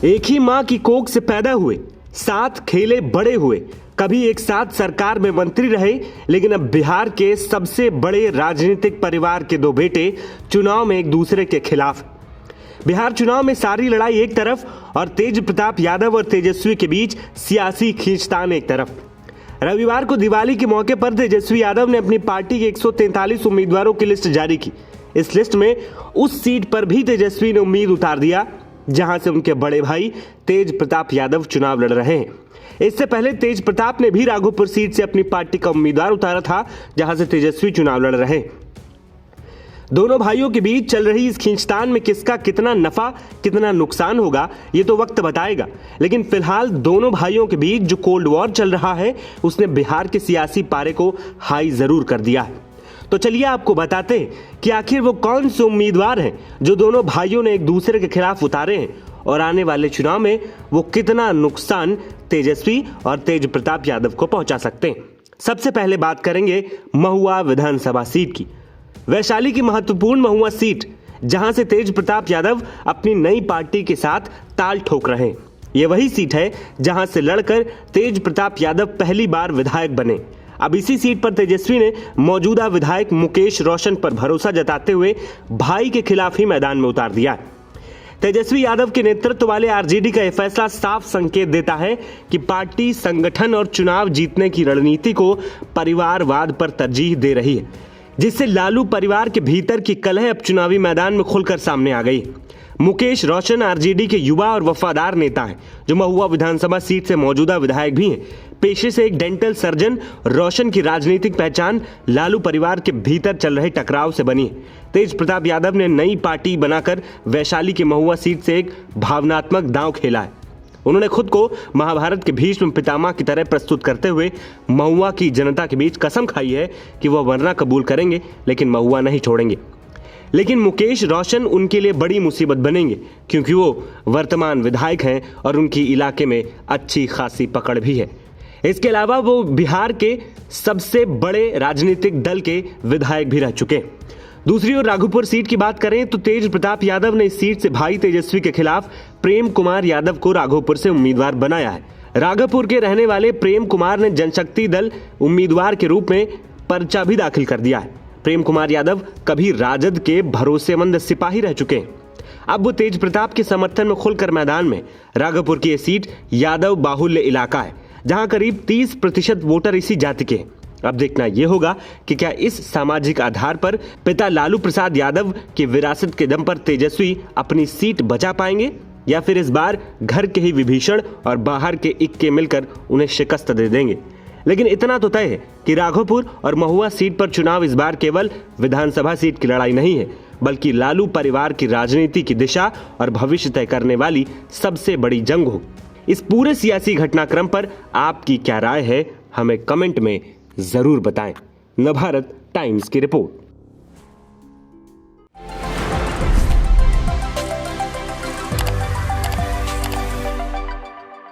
एक ही मां की कोख से पैदा हुए, साथ खेले बड़े हुए, कभी एक साथ सरकार में मंत्री रहे, लेकिन अब बिहार के सबसे बड़े राजनीतिक परिवार के दो बेटे चुनाव में एक दूसरे के खिलाफ। बिहार चुनाव में सारी लड़ाई एक तरफ और तेज प्रताप यादव और तेजस्वी के बीच सियासी खींचतान एक तरफ। रविवार को दिवाली के मौके पर तेजस्वी यादव ने अपनी पार्टी के 143 उम्मीदवारों की लिस्ट जारी की। इस लिस्ट में उस सीट पर भी तेजस्वी ने उम्मीद उतार दिया जहां से उनके बड़े भाई तेज प्रताप यादव चुनाव लड़ रहे हैं। इससे पहले तेज प्रताप ने भी राघोपुर सीट से अपनी पार्टी का उम्मीदवार उतारा था, जहां से तेजस्वी चुनाव लड़ रहे हैं। दोनों भाइयों के बीच चल रही इस खींचतान में किसका कितना नफा कितना नुकसान होगा ये तो वक्त बताएगा, लेकिन फिलहाल दोनों भाइयों के बीच जो कोल्ड वॉर चल रहा है उसने बिहार के सियासी पारे को हाई जरूर कर दिया है। तो चलिए आपको बताते हैं कि आखिर वो कौन से उम्मीदवार हैं जो दोनों भाइयों ने एक दूसरे के खिलाफ उतारे हैं और आने वाले चुनाव में वो कितना नुकसान तेजस्वी और तेज प्रताप यादव को पहुंचा सकते हैं। सबसे पहले बात करेंगे महुआ विधानसभा सीट की। वैशाली की महत्वपूर्ण महुआ सीट, जहां से तेज प्रताप यादव अपनी नई पार्टी के साथ ताल ठोक रहे हैं। ये वही सीट है जहां से लड़कर तेज प्रताप यादव पहली बार विधायक बने। अब इसी सीट पर तेजस्वी ने मौजूदा विधायक मुकेश रोशन पर भरोसा जताते हुए भाई के खिलाफ ही मैदान में उतार दिया है। तेजस्वी यादव के नेतृत्व वाले आरजेडी का यह फैसला साफ संकेत देता है कि पार्टी संगठन और चुनाव जीतने की रणनीति को परिवारवाद पर तरजीह दे रही है, जिससे लालू परिवार के भीतर की कलह अब चुनावी मैदान में खुलकर सामने आ गई। मुकेश रोशन आरजेडी के युवा और वफादार नेता हैं, जो महुआ विधानसभा सीट से मौजूदा विधायक भी हैं। पेशे से एक डेंटल सर्जन, रोशन की राजनीतिक पहचान लालू परिवार के भीतर चल रहे टकराव से बनी है। तेज प्रताप यादव ने नई पार्टी बनाकर वैशाली की महुआ सीट से एक भावनात्मक दांव खेला है। उन्होंने खुद को महाभारत के भीष्म पितामह की तरह प्रस्तुत करते हुए महुआ की जनता के बीच कसम खाई है कि वह वरना कबूल करेंगे लेकिन महुआ नहीं छोड़ेंगे। लेकिन मुकेश रोशन उनके लिए बड़ी मुसीबत बनेंगे, क्योंकि वो वर्तमान विधायक हैं और उनकी इलाके में अच्छी खासी पकड़ भी है। इसके अलावा वो बिहार के सबसे बड़े राजनीतिक दल के विधायक भी रह चुके हैं। दूसरी ओर राघोपुर सीट की बात करें तो तेज प्रताप यादव ने इस सीट से भाई तेजस्वी के खिलाफ प्रेम कुमार यादव को राघोपुर से उम्मीदवार बनाया है। राघोपुर के रहने वाले प्रेम कुमार ने जनशक्ति दल उम्मीदवार के रूप में पर्चा भी दाखिल कर दिया है। प्रेम कुमार यादव कभी राजद के भरोसेमंद सिपाही रह चुके हैं। अब वो तेज प्रताप के समर्थन में खुलकर मैदान में। राघोपुर की यह सीट यादव बाहुल्य इलाका है, जहां करीब 30% वोटर इसी जाति के हैं। अब देखना यह होगा कि क्या इस सामाजिक आधार पर पिता लालू प्रसाद यादव की विरासत के दम पर तेजस्वी अपनी सीट बचा पाएंगे, या फिर इस बार घर के ही विभीषण और बाहर के इक्के मिलकर उन्हें शिकस्त दे देंगे। लेकिन इतना तो तय है कि राघोपुर और महुआ सीट पर चुनाव इस बार केवल विधानसभा सीट की लड़ाई नहीं है, बल्कि लालू परिवार की राजनीति की दिशा और भविष्य तय करने वाली सबसे बड़ी जंग हो। इस पूरे सियासी घटनाक्रम पर आपकी क्या राय है, हमें कमेंट में जरूर बताएं। नवभारत टाइम्स की रिपोर्ट।